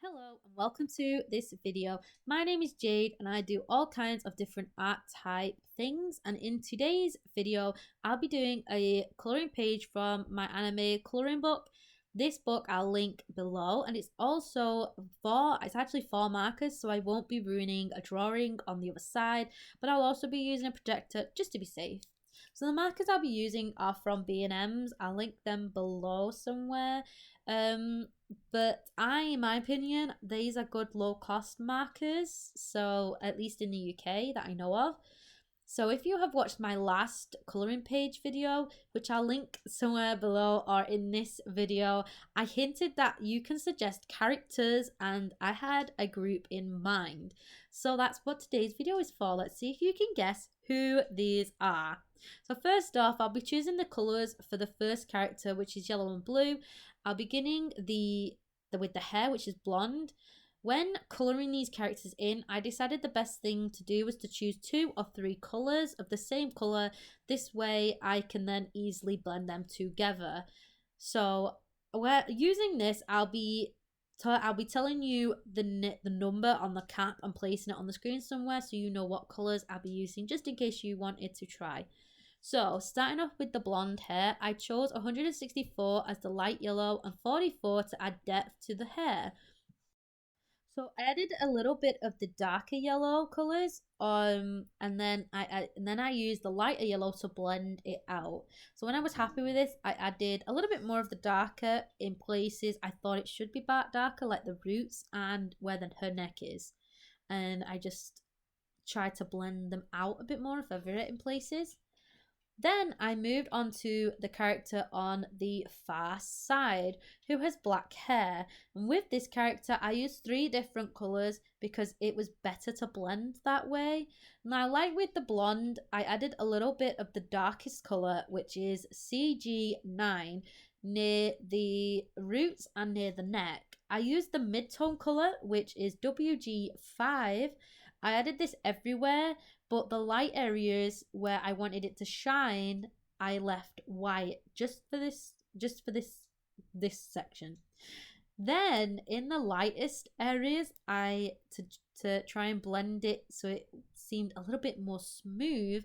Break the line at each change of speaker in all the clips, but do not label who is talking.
Hello and welcome to this video. My name is Jade and I do all kinds of different art type things, and in today's video I'll be doing a coloring page from my anime coloring book. This book I'll link below, and it's actually four markers, so I won't be ruining a drawing on the other side, but I'll also be using a projector just to be safe. So the markers I'll be using are from B&M's. I'll link them below somewhere. But in my opinion, these are good low cost markers. So at least in the UK that I know of. So if you have watched my last colouring page video, which I'll link somewhere below or in this video, I hinted that you can suggest characters and I had a group in mind. So that's what today's video is for. Let's see if you can guess who these are. So first off, I'll be choosing the colours for the first character, which is yellow and blue. I'll be beginning with the hair, which is blonde. When colouring these characters in, I decided the best thing to do was to choose 2 or 3 colours of the same colour. This way I can then easily blend them together. So we're using this, I'll be telling you the number on the cap and placing it on the screen somewhere so you know what colours I'll be using, just in case you wanted to try. So starting off with the blonde hair, I chose 164 as the light yellow and 44 to add depth to the hair. So I added a little bit of the darker yellow colors, and then I used the lighter yellow to blend it out. So when I was happy with this, I added a little bit more of the darker in places I thought it should be darker, like the roots and where her neck is, and I just tried to blend them out a bit more if ever in places. Then I moved on to the character on the far side who has black hair. And with this character, I used 3 different colours because it was better to blend that way. Now, like with the blonde, I added a little bit of the darkest colour, which is CG9, near the roots and near the neck. I used the mid-tone colour, which is WG5. I added this everywhere, but the light areas where I wanted it to shine, I left white just for this section. Then in the lightest areas, to try and blend it so it seemed a little bit more smooth,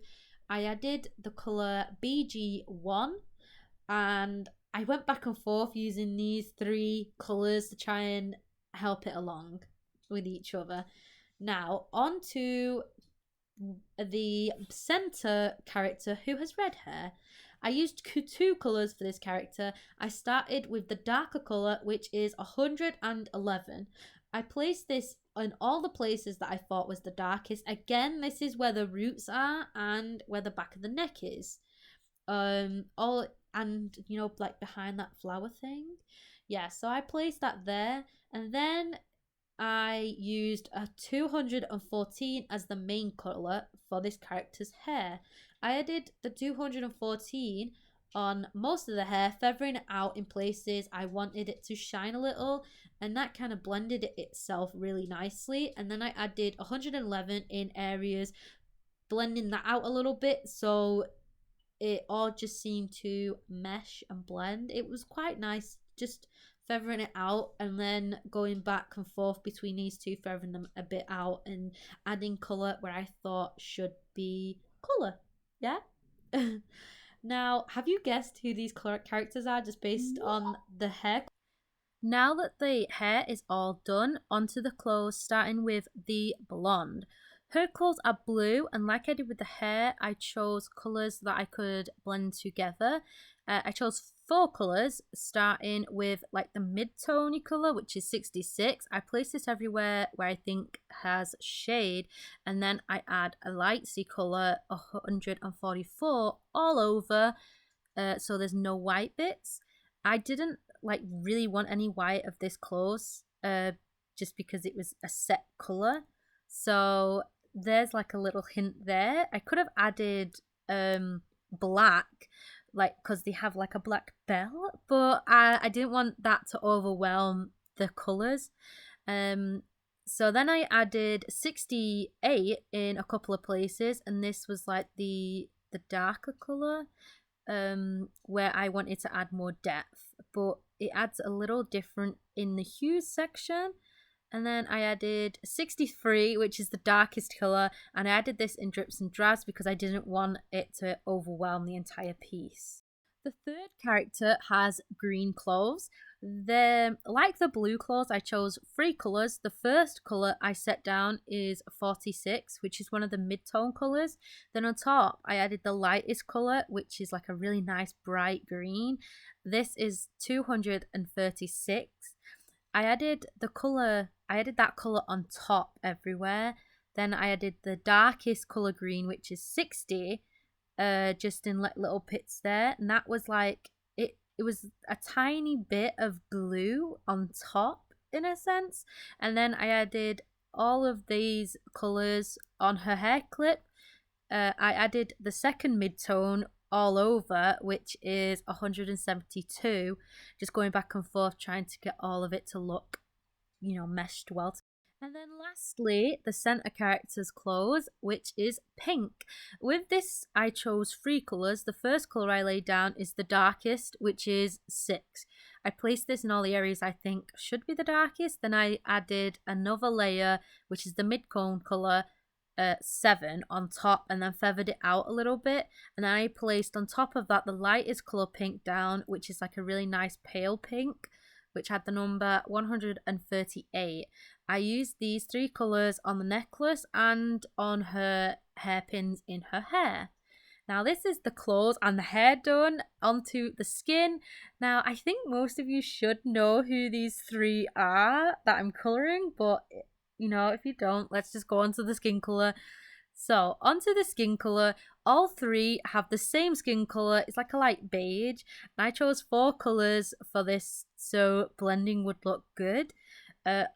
I added the color BG1, and I went back and forth using these 3 colors to try and help it along with each other. Now on to the center character who has red hair. I used 2 colors for this character. I started with the darker color, which is 111. I placed this in all the places that I thought was the darkest. Again, this is where the roots are and where the back of the neck is. All and like behind that flower thing. Yeah, so I placed that there, and then I used a 214 as the main colour for this character's hair. I added the 214 on most of the hair, feathering it out in places I wanted it to shine a little, and that kind of blended it itself really nicely. And then I added 111 in areas, blending that out a little bit so it all just seemed to mesh and blend. It was quite nice, just feathering it out and then going back and forth between these 2, feathering them a bit out and adding colour where I thought should be colour. Yeah? Now, have you guessed who these characters are just based on the hair? Now that the hair is all done, onto the clothes, starting with the blonde. Her clothes are blue, and like I did with the hair, I chose colours that I could blend together. I chose 4 colours, starting with like the mid-tony colour, which is 66. I place this everywhere where I think has shade, and then I add a light sea colour, 144, all over, so there's no white bits. I didn't really want any white of this clothes, just because it was a set colour. So there's like a little hint there. I could have added black, because they have like a black belt, but I didn't want that to overwhelm the colours. So then I added 68 in a couple of places, and this was like the darker colour, where I wanted to add more depth, but it adds a little different in the hues section. And then I added 63, which is the darkest colour, and I added this in drips and drabs because I didn't want it to overwhelm the entire piece. The third character has green clothes. Like the blue clothes, I chose 3 colours. The first colour I set down is 46, which is one of the mid-tone colours. Then on top, I added the lightest colour, which is like a really nice bright green. This is 236. I added that color on top everywhere. Then I added the darkest color green, which is 60, just in like little pits there. And that was like it was a tiny bit of blue on top in a sense. And then I added all of these colors on her hair clip. I added the second mid-tone all over, which is 172, just going back and forth trying to get all of it to look, meshed well. And then lastly, the center character's clothes, which is pink. With this, I chose 3 colors. The first color I laid down is the darkest, which is 6. I placed this in all the areas I think should be the darkest. Then I added another layer, which is the mid-tone color, 7 on top, and then feathered it out a little bit. And then I placed on top of that the lightest color pink down, which is like a really nice pale pink, which had the number 138. I used these 3 colors on the necklace and on her hairpins in her hair. Now this is the clothes and the hair done. Onto the skin. Now I think most of you should know who these 3 are that I'm coloring, but if you don't, let's just go on to the skin color. So, onto the skin color. All 3 have the same skin color. It's like a light beige. And I chose 4 colors for this so blending would look good.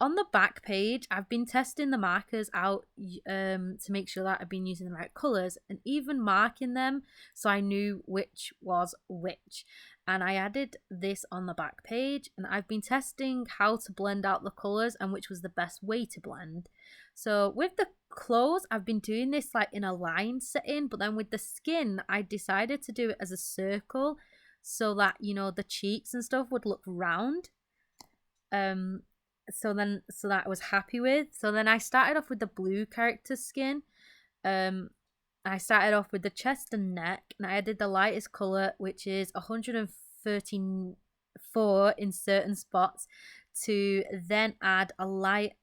On the back page, I've been testing the markers out to make sure that I've been using the right colors and even marking them so I knew which was which. And I added this on the back page, and I've been testing how to blend out the colors and which was the best way to blend. So with the clothes, I've been doing this like in a line setting, but then with the skin, I decided to do it as a circle so that, the cheeks and stuff would look round. So that I was happy with. So then I started off with the blue character skin. I started off with the chest and neck, and I added the lightest color, which is 134 in certain spots, to then add a light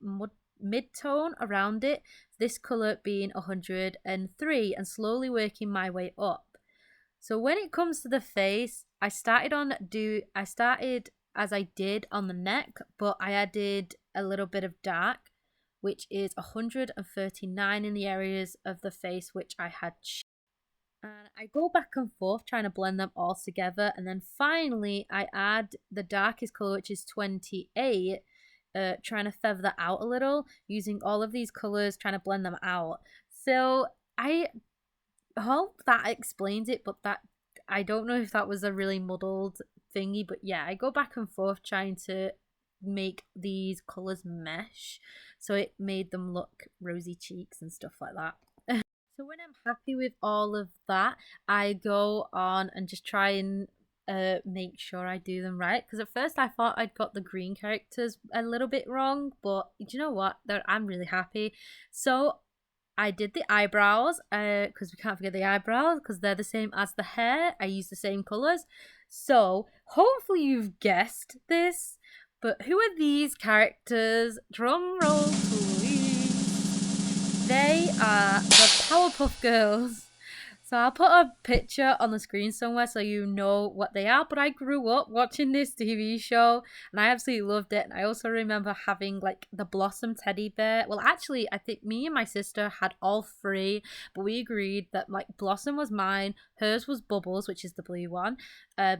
mid-tone around it, this color being 103, and slowly working my way up. So when it comes to the face, I started as I did on the neck, but I added a little bit of dark, which is 139 in the areas of the face which I had. And I go back and forth trying to blend them all together, and then finally I add the darkest color, which is 28, trying to feather that out a little, using all of these colors, trying to blend them out. So I hope that explains it, but I don't know if that was a really muddled thingy, but yeah, I go back and forth trying to make these colors mesh, so it made them look rosy cheeks and stuff like that. So when I'm happy with all of that, I go on and just try and make sure I do them right, because at first I thought I'd got the green characters a little bit wrong, but do you know what, I'm really happy. So I did the eyebrows, because we can't forget the eyebrows, because they're the same as the hair. I use the same colors. So hopefully you've guessed this, but who are these characters? Drum roll, please. They are the Powerpuff Girls. So I'll put a picture on the screen somewhere so you know what they are. But I grew up watching this TV show and I absolutely loved it. And I also remember having like the Blossom teddy bear. Well, actually, I think me and my sister had all 3, but we agreed that like Blossom was mine, hers was Bubbles, which is the blue one,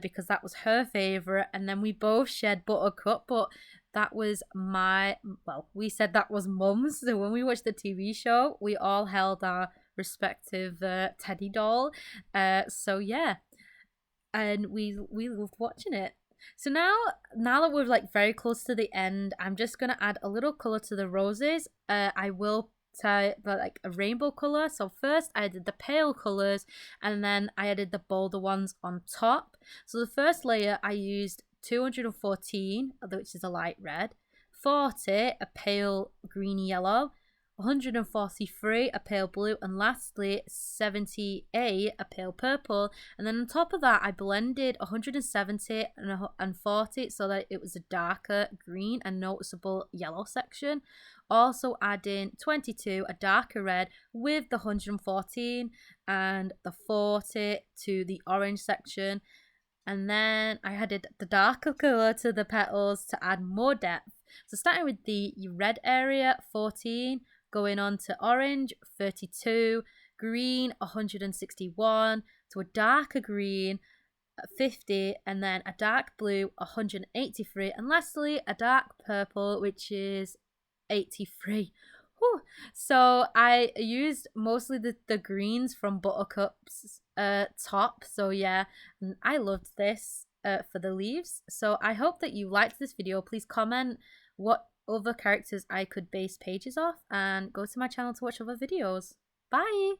because that was her favorite. And then we both shared Buttercup, but that was we said that was Mum's. So when we watched the TV show, we all held our respective teddy doll. So yeah, and we loved watching it. So now that we're like very close to the end, I'm just gonna add a little color to the roses. I will tie like a rainbow color. So first I did the pale colors, and then I added the bolder ones on top. So the first layer I used 214, which is a light red, 40 a pale greeny yellow, 143 a pale blue, and lastly 78 a pale purple. And then on top of that I blended 170 and 40 so that it was a darker green and noticeable yellow section, also adding 22 a darker red with the 114 and the 40 to the orange section. And then I added the darker colour to the petals to add more depth. So starting with the red area, 14, going on to orange, 32, green, 161, to a darker green, 50, and then a dark blue, 183, and lastly a dark purple, which is 83. Whew. So I used mostly the greens from Buttercup's top. So yeah, I loved this for the leaves. So I hope that you liked this video. Please comment what other characters I could base pages off, and go to my channel to watch other videos. Bye!